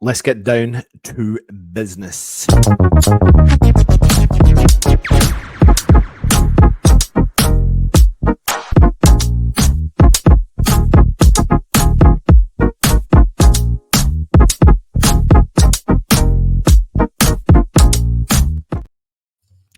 let's get down to business.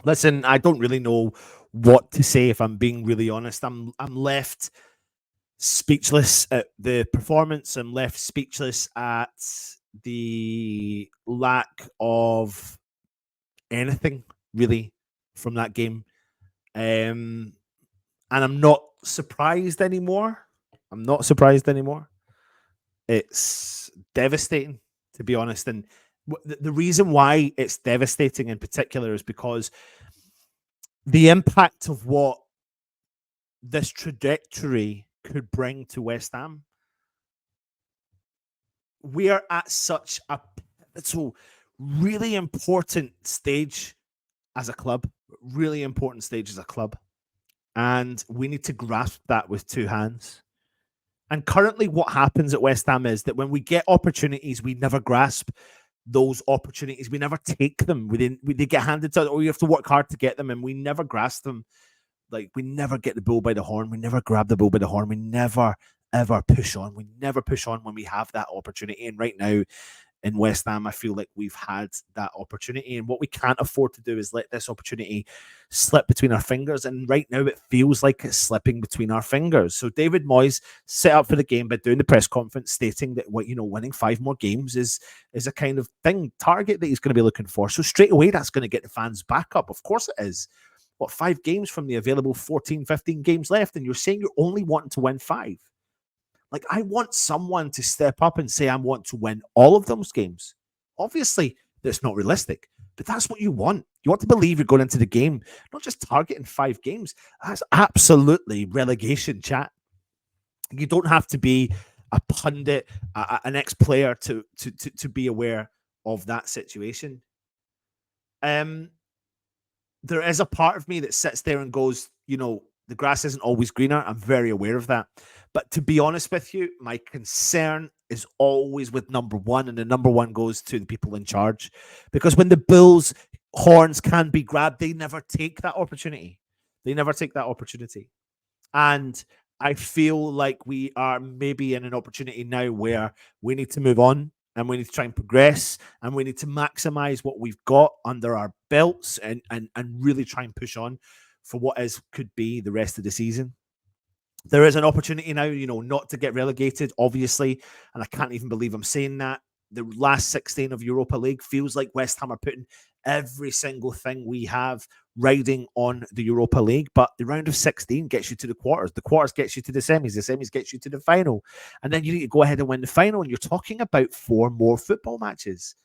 Listen, I don't really know what to say if I'm being really honest. I'm left speechless at the performance. I'm left speechless at the lack of anything really from that game. And I'm not surprised anymore. I'm not surprised anymore. It's devastating, to be honest. And the reason why it's devastating in particular is because the impact of what this trajectory could bring to West Ham. We are at such a pivotal, really important stage as a club, really important stage as a club. And we need to grasp that with two hands. And currently what happens at West Ham is that when we get opportunities, we never grasp those opportunities. We never take them. They get handed to us, or you have to work hard to get them, and we never grasp them. Like, we never get the bull by the horn. We never grab the bull by the horn. We never, ever push on. We never push on when we have that opportunity. And right now in West Ham, I feel like we've had that opportunity. And what we can't afford to do is let this opportunity slip between our fingers. And right now it feels like it's slipping between our fingers. So David Moyes set up for the game by doing the press conference stating that winning 5 more games is a kind of target that he's going to be looking for. So straight away, that's going to get the fans back up. Of course it is. 5 games from the available 14, 15 games left, and you're saying you're only wanting to win 5. Like, I want someone to step up and say, I want to win all of those games. Obviously, that's not realistic, but that's what you want. You want to believe you're going into the game, not just targeting 5 games. That's absolutely relegation chat. You don't have to be a pundit, an ex-player to be aware of that situation. There is a part of me that sits there and goes, the grass isn't always greener. I'm very aware of that. But to be honest with you, my concern is always with number 1, and the number 1 goes to the people in charge. Because when the Bulls' horns can be grabbed, they never take that opportunity. And I feel like we are maybe in an opportunity now where we need to move on, and we need to try and progress, and we need to maximize what we've got under our belts and really try and push on for what could be the rest of the season. There is an opportunity now, not to get relegated, obviously, and I can't even believe I'm saying that. The last 16 of Europa League feels like West Ham are putting every single thing we have riding on the Europa League, but the round of 16 gets you to the quarters. The quarters gets you to the semis gets you to the final, and then you need to go ahead and win the final, and you're talking about 4 more football matches.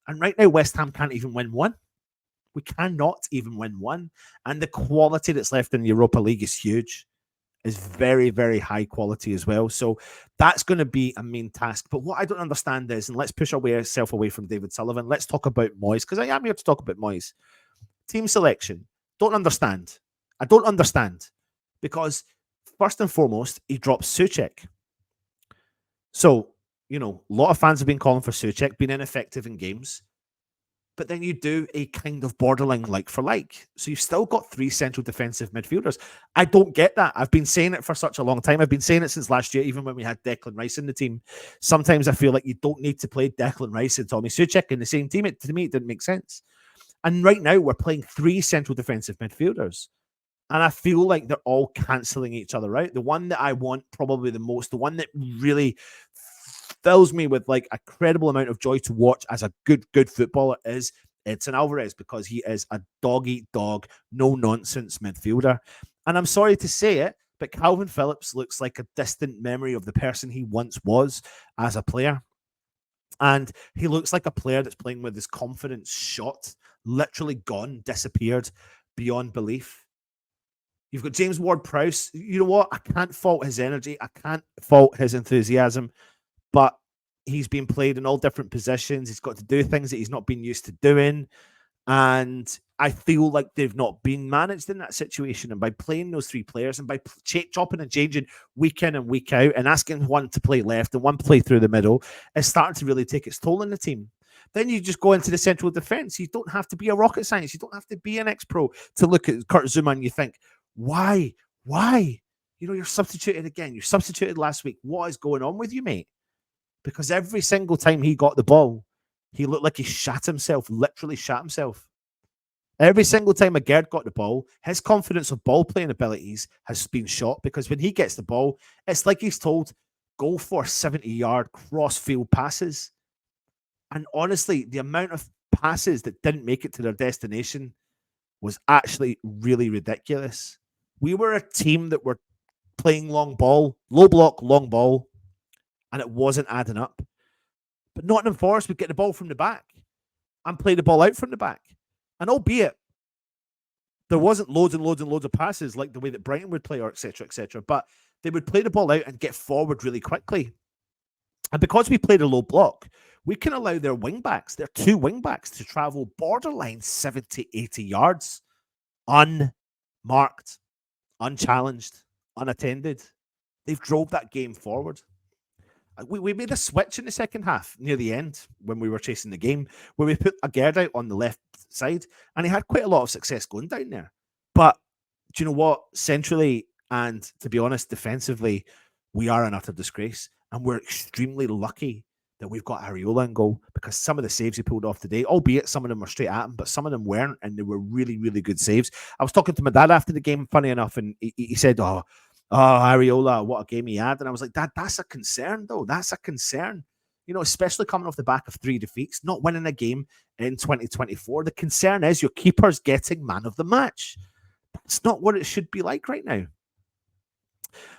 And right now, West Ham can't even win 1. We cannot even win 1. And the quality that's left in the Europa League is huge. Is very, very high quality as well. So that's going to be a main task. But what I don't understand is, and let's push ourselves away from David Sullivan, let's talk about Moyes, because I am here to talk about Moyes. Team selection. Don't understand. I don't understand. Because first and foremost, he drops Souček. So, a lot of fans have been calling for Souček, being ineffective in games. But then you do a kind of borderline like for like. So you've still got 3 central defensive midfielders. I don't get that. I've been saying it for such a long time. I've been saying it since last year, even when we had Declan Rice in the team. Sometimes I feel like you don't need to play Declan Rice and Tommy Souček in the same team. To me, it didn't make sense. And right now, we're playing 3 central defensive midfielders. And I feel like they're all cancelling each other out. The one that I want probably the most, the one that really fills me with like a credible amount of joy to watch as a good footballer is Edson Alvarez, because he is a dog-eat-dog, no-nonsense midfielder. And I'm sorry to say it, but Calvin Phillips looks like a distant memory of the person he once was as a player. And he looks like a player that's playing with his confidence shot, literally gone, disappeared beyond belief. You've got James Ward-Prowse. You know what? I can't fault his energy. I can't fault his enthusiasm. But he's been played in all different positions. He's got to do things that he's not been used to doing. And I feel like they've not been managed in that situation. And by playing those three players and by chopping and changing week in and week out and asking one to play left and one play through the middle, it's starting to really take its toll on the team. Then you just go into the central defence. You don't have to be a rocket science. You don't have to be an ex-pro to look at Kurt Zuma and you think, why? Why? You know, you're substituted again. You substituted last week. What is going on with you, mate? Because every single time he got the ball, he looked like he shat himself, literally shat himself. Every single time a Gerd got the ball, his confidence of ball playing abilities has been shot because when he gets the ball, it's like he's told, go for 70-yard cross-field passes. And honestly, the amount of passes that didn't make it to their destination was actually really ridiculous. We were a team that were playing long ball, low block, long ball, and it wasn't adding up. But Nottingham Forest would get the ball from the back and play the ball out from the back. And albeit there wasn't loads and loads and loads of passes like the way that Brighton would play or et cetera, but they would play the ball out and get forward really quickly. And because we played a low block, we can allow their wing-backs, their two wing-backs, to travel borderline 70, 80 yards unmarked, unchallenged, unattended. They've drove that game forward. We made a switch in the second half near the end when we were chasing the game, where we put a Gerd out on the left side, and he had quite a lot of success going down there. But do you know what? Centrally and, to be honest, defensively, we are an utter disgrace, and we're extremely lucky that we've got Areola in goal because some of the saves he pulled off today, albeit some of them were straight at him, but some of them weren't, and they were really, really good saves. I was talking to my dad after the game, funny enough, and he said, oh, Areola, what a game he had. And I was like, Dad, that's a concern, though. That's a concern. You know, especially coming off the back of 3 defeats, not winning a game in 2024. The concern is your keeper's getting man of the match. That's not what it should be like right now.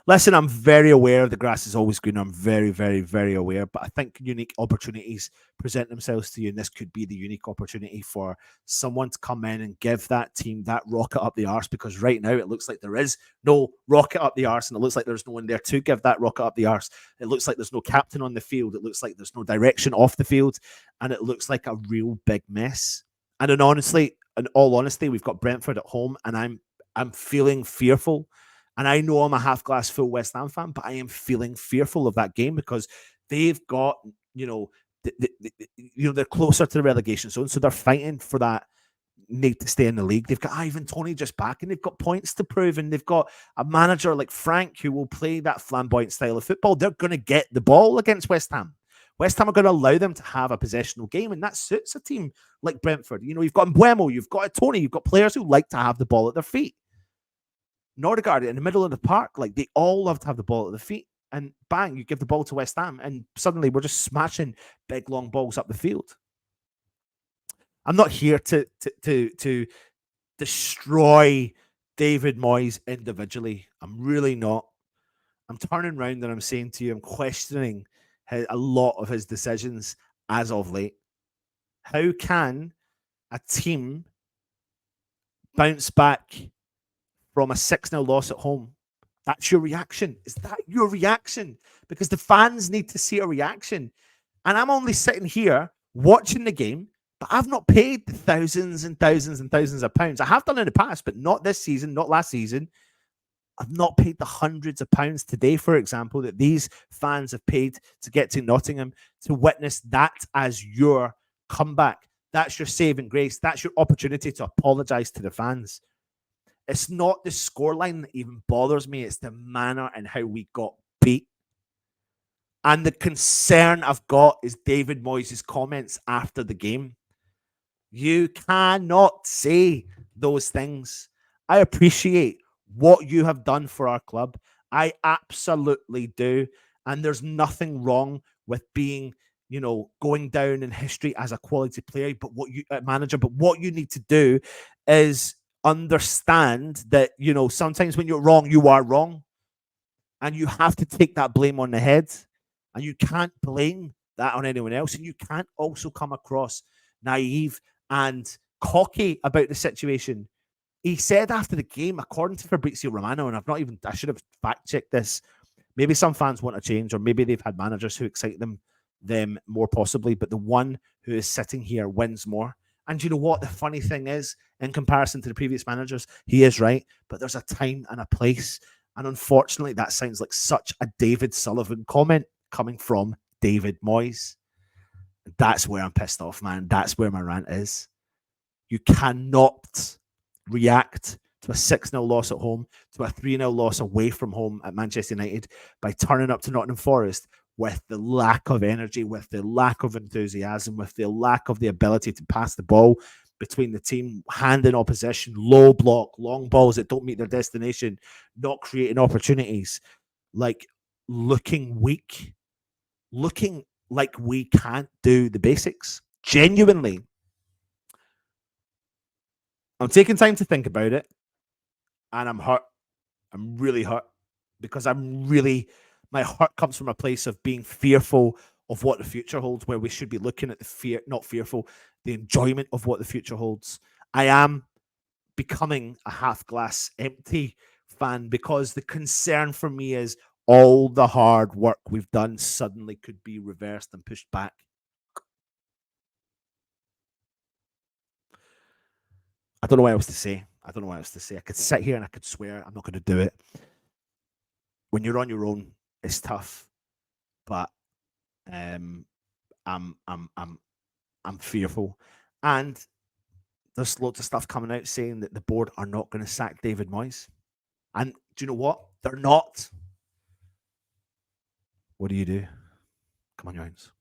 Listen, I'm very aware the grass is always green. I'm very, very, very aware. But I think unique opportunities present themselves to you. And this could be the unique opportunity for someone to come in and give that team that rocket up the arse. Because right now it looks like there is no rocket up the arse. And it looks like there's no one there to give that rocket up the arse. It looks like there's no captain on the field. It looks like there's no direction off the field. And it looks like a real big mess. And in all honesty, we've got Brentford at home. And I'm feeling fearful. And I know I'm a half glass full West Ham fan, but I am feeling fearful of that game because they've got, they're closer to the relegation zone. So they're fighting for that need to stay in the league. They've got Ivan Toney just back and they've got points to prove. And they've got a manager like Frank who will play that flamboyant style of football. They're going to get the ball against West Ham. West Ham are going to allow them to have a possessional game. And that suits a team like Brentford. You know, you've got Mbeumo, you've got Toney, you've got players who like to have the ball at their feet. Nordegaard in the middle of the park, like they all love to have the ball at the feet, and bang, you give the ball to West Ham, and suddenly we're just smashing big long balls up the field. I'm not here to destroy David Moyes individually. I'm really not. I'm turning around and I'm saying to you, I'm questioning a lot of his decisions as of late. How can a team bounce back from a 6-0 loss at home? That's your reaction. Is that your reaction? Because the fans need to see a reaction. And I'm only sitting here watching the game, but I've not paid the thousands and thousands and thousands of pounds. I have done in the past, but not this season, not last season. I've not paid the hundreds of pounds today, for example, that these fans have paid to get to Nottingham to witness that as your comeback. That's your saving grace. That's your opportunity to apologise to the fans. It's not the scoreline that even bothers me. It's the manner and how we got beat. And the concern I've got is David Moyes' comments after the game. You cannot say those things. I appreciate what you have done for our club. I absolutely do. And there's nothing wrong with being, going down in history as a quality player, but manager. But what you need to do is understand that, sometimes when you're wrong, you are wrong. And you have to take that blame on the head. And you can't blame that on anyone else. And you can't also come across naive and cocky about the situation. He said after the game, according to Fabrizio Romano, and I should have fact-checked this. Maybe some fans want to change, or maybe they've had managers who excite them more possibly. But the one who is sitting here wins more. And you know what? The funny thing is, in comparison to the previous managers, he is right, but there's a time and a place. And unfortunately, that sounds like such a David Sullivan comment coming from David Moyes. That's where I'm pissed off, man. That's where my rant is. You cannot react to a 6-0 loss at home, to a 3-0 loss away from home at Manchester United by turning up to Nottingham Forest with the lack of energy, with the lack of enthusiasm, with the lack of the ability to pass the ball between the team, hand in opposition, low block, long balls that don't meet their destination, not creating opportunities, like looking weak, looking like we can't do the basics. Genuinely, I'm taking time to think about it, and I'm hurt. I'm really hurt because my heart comes from a place of being fearful of what the future holds, where we should be looking at the fear, not fearful, the enjoyment of what the future holds. I am becoming a half glass empty fan because the concern for me is all the hard work we've done suddenly could be reversed and pushed back. I don't know what else to say. I don't know what else to say. I could sit here and I could swear. I'm not going to do it. When you're on your own, it's tough, but um, I'm I'm I'm I'm fearful, and there's loads of stuff coming out saying that the board are not going to sack David Moyes. And do you know what? They're not. What do you do? Come on, Jones.